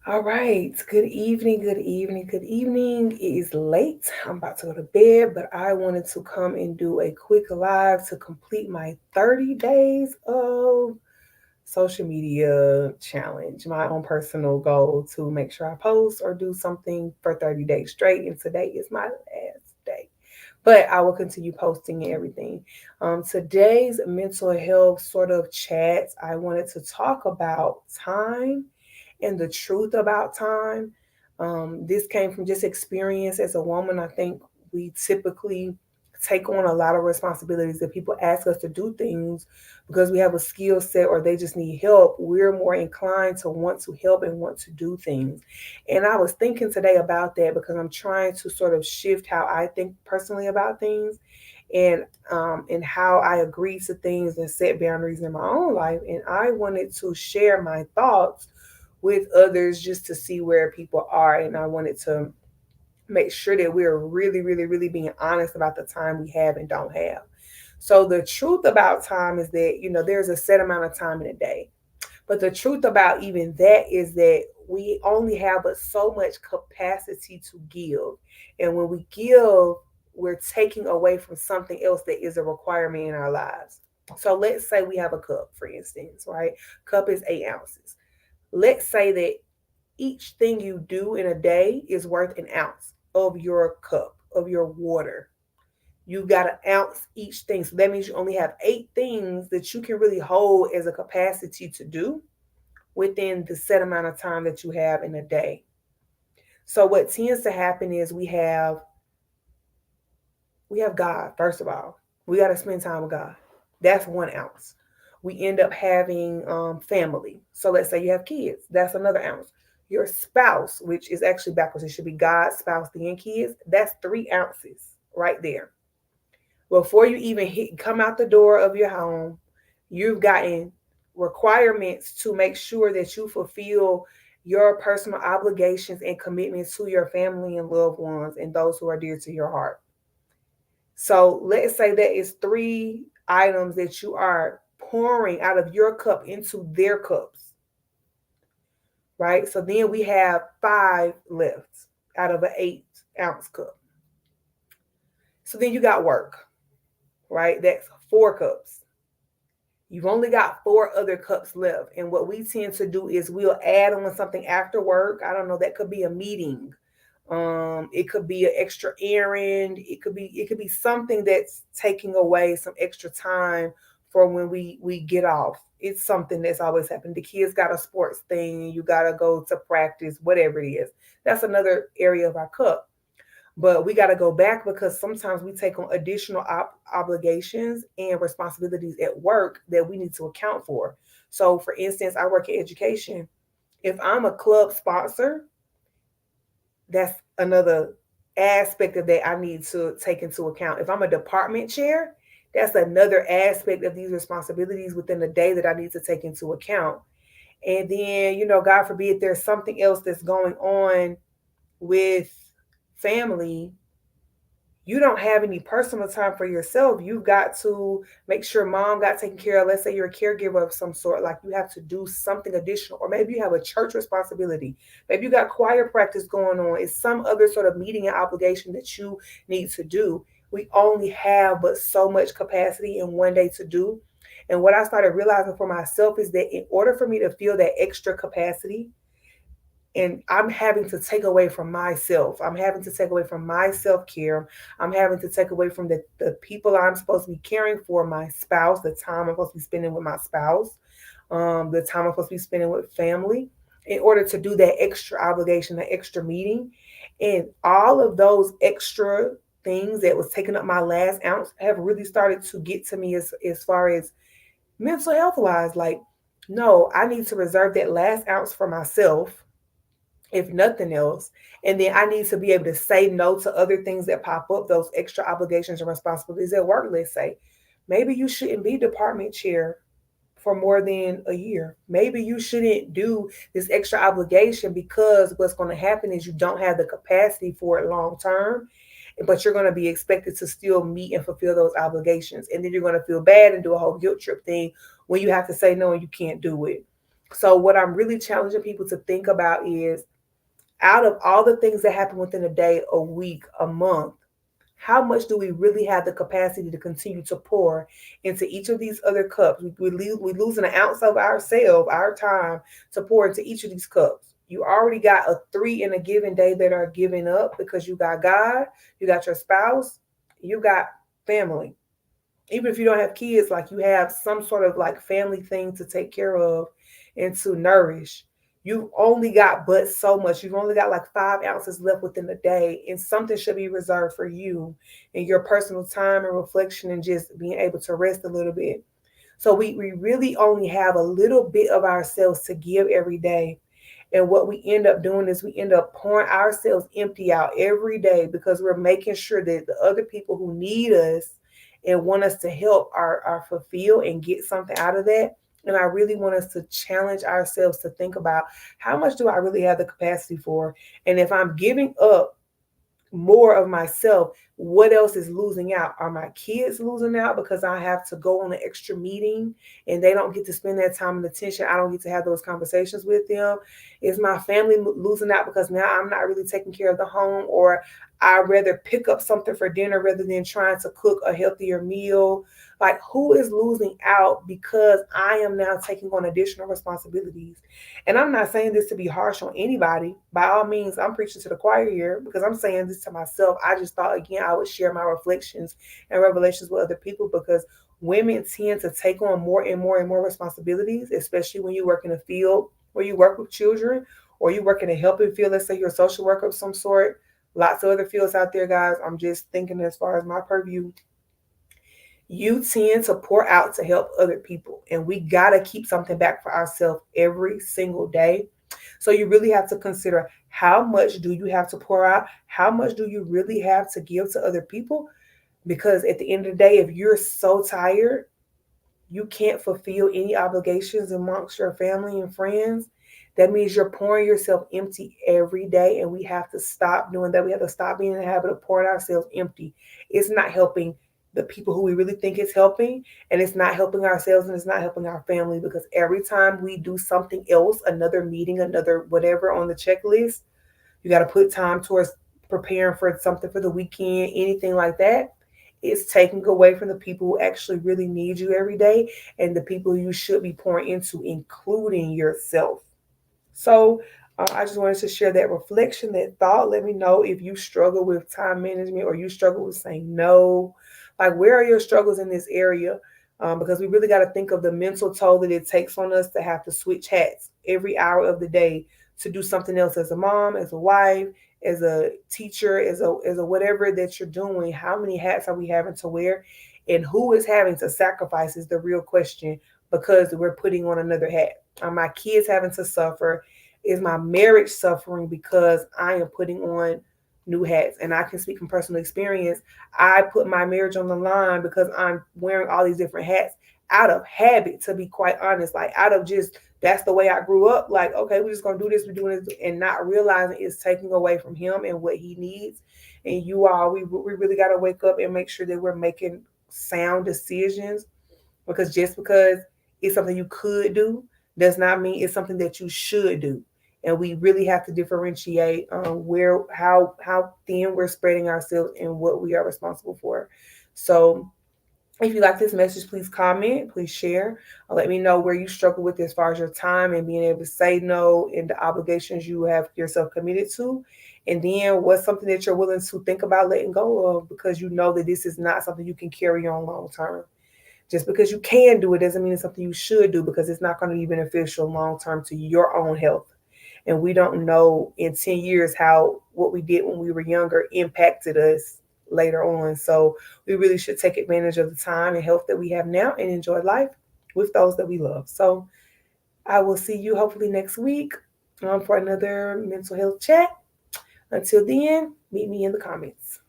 All right. Good evening. Good evening. Good evening. It is late. I'm about to go to bed, but I wanted to come and do a quick live to complete my 30 days of social media challenge, my own personal goal to make sure I post or do something for 30 days straight. And today is my last day. But I will continue posting and everything. Today's mental health sort of chats, I wanted to talk about time and the truth about time. This came from just experience as a woman. I think we typically take on a lot of responsibilities that people ask us to do things because we have a skill set or they just need help. We're more inclined to want to help and want to do things. And I was thinking today about that because I'm trying to sort of shift how I think personally about things and and how I agree to things and set boundaries in my own life. And I wanted to share my thoughts with others just to see where people are. And I wanted to make sure that we're really, really, really being honest about the time we have and don't have. So the truth about time is that, there's a set amount of time in a day. But the truth about even that is that we only have but so much capacity to give. And when we give, we're taking away from something else that is a requirement in our lives. So let's say we have a cup, for instance, right? Cup is 8 ounces. Let's say that each thing you do in a day is worth an ounce of your cup, of your water. You got an ounce each thing. So that means you only have 8 things that you can really hold as a capacity to do within the set amount of time that you have in a day. So what tends to happen is we have God, first of all. We got to spend time with God. That's 1 ounce. We end up having family. So let's say you have kids. That's another ounce. Your spouse, which is actually backwards, it should be God, spouse, then kids. That's 3 ounces right there. Before you even come out the door of your home, you've gotten requirements to make sure that you fulfill your personal obligations and commitments to your family and loved ones and those who are dear to your heart. So let's say that is 3 items that you are pouring out of your cup into their cups, right? So then we have 5 left out of an 8 ounce cup. So then you got work, right? That's 4 cups. You've only got 4 other cups left. And what we tend to do is we'll add on something after work. I don't know, that could be a meeting. It could be an extra errand. It could be something that's taking away some extra time for when we get off. It's something that's always happened. The kids got a sports thing, you gotta go to practice, whatever it is. That's another area of our cup. But we got to go back because sometimes we take on additional obligations and responsibilities at work that we need to account for. So, for instance, I work in education. If I'm a club sponsor, that's another aspect of that I need to take into account. If I'm a department chair, that's another aspect of these responsibilities within the day that I need to take into account. And then, God forbid, there's something else that's going on with family. You don't have any personal time for yourself. You've got to make sure mom got taken care of. Let's say you're a caregiver of some sort, like you have to do something additional, or maybe you have a church responsibility. Maybe you got choir practice going on. It's some other sort of meeting and obligation that you need to do. We only have but so much capacity in one day to do. And what I started realizing for myself is that in order for me to feel that extra capacity, and I'm having to take away from myself. I'm having to take away from my self care. I'm having to take away from the people I'm supposed to be caring for, my spouse, the time I'm supposed to be spending with my spouse, the time I'm supposed to be spending with family, in order to do that extra obligation, that extra meeting. And all of those extra things that was taking up my last ounce have really started to get to me as far as mental health wise. Like, no, I need to reserve that last ounce for myself if nothing else. And then I need to be able to say no to other things that pop up, those extra obligations and responsibilities at work. Let's say maybe you shouldn't be department chair for more than a year. Maybe you shouldn't do this extra obligation because what's going to happen is you don't have the capacity for it long term, but you're going to be expected to still meet and fulfill those obligations. And then you're going to feel bad and do a whole guilt trip thing when you have to say no and you can't do it. So what I'm really challenging people to think about is, out of all the things that happen within a day, a week, a month, how much do we really have the capacity to continue to pour into each of these other cups? We're losing an ounce of ourselves, our time, to pour into each of these cups. You already got a 3 in a given day that are giving up because you got God, you got your spouse, you got family. Even if you don't have kids, like you have some sort of like family thing to take care of and to nourish. You've only got but so much. You've only got like 5 ounces left within the day, and something should be reserved for you and your personal time and reflection and just being able to rest a little bit. So we really only have a little bit of ourselves to give every day. And what we end up doing is we end up pouring ourselves empty out every day because we're making sure that the other people who need us and want us to help are fulfilled and get something out of that. And I really want us to challenge ourselves to think about, how much do I really have the capacity for? And if I'm giving up more of myself, what else is losing out? Are my kids losing out because I have to go on an extra meeting and they don't get to spend that time and attention? I don't get to have those conversations with them. Is my family losing out because now I'm not really taking care of the home, or I rather pick up something for dinner rather than trying to cook a healthier meal? Like, who is losing out because I am now taking on additional responsibilities? And I'm not saying this to be harsh on anybody. By all means, I'm preaching to the choir here because I'm saying this to myself. I just thought, again, I would share my reflections and revelations with other people, because women tend to take on more and more and more responsibilities, especially when you work in a field where you work with children, or you work in a helping field. Let's say you're a social worker of some sort. Lots of other fields out there, guys. I'm just thinking as far as my purview. You tend to pour out to help other people, and we got to keep something back for ourselves every single day. So you really have to consider, how much do you have to pour out? How much do you really have to give to other people? Because at the end of the day, if you're so tired you can't fulfill any obligations amongst your family and friends, that means you're pouring yourself empty every day. And we have to stop doing that. We have to stop being in the habit of pouring ourselves empty. It's not helping the people who we really think it's helping, and it's not helping ourselves, and it's not helping our family, because every time we do something else, another meeting, another whatever on the checklist, you got to put time towards preparing for something for the weekend, anything like that. It's taking away from the people who actually really need you every day, and the people you should be pouring into, including yourself. So I just wanted to share that reflection, that thought. Let me know if you struggle with time management, or you struggle with saying no. Like, where are your struggles in this area? Because we really got to think of the mental toll that it takes on us to have to switch hats every hour of the day to do something else, as a mom, as a wife, as a teacher, as a whatever that you're doing. How many hats are we having to wear? And who is having to sacrifice is the real question, because we're putting on another hat. Are my kids having to suffer? Is my marriage suffering because I am putting on new hats? And I can speak from personal experience. I put my marriage on the line because I'm wearing all these different hats out of habit, to be quite honest. Like, out of just, that's the way I grew up. Like, okay, we're just gonna do this, we're doing this, and not realizing it's taking away from him and what he needs. And you all, we really got to wake up and make sure that we're making sound decisions, because just because it's something you could do does not mean it's something that you should do. And we really have to differentiate where, how thin we're spreading ourselves and what we are responsible for. So if you like this message, please comment, please share. Let me know where you struggle with as far as your time and being able to say no, and the obligations you have yourself committed to. And then what's something that you're willing to think about letting go of, because you know that this is not something you can carry on long term. Just because you can do it doesn't mean it's something you should do, because it's not going to be beneficial long term to your own health. And we don't know in 10 years how what we did when we were younger impacted us later on. So we really should take advantage of the time and health that we have now and enjoy life with those that we love. So I will see you hopefully next week for another mental health chat. Until then, meet me in the comments.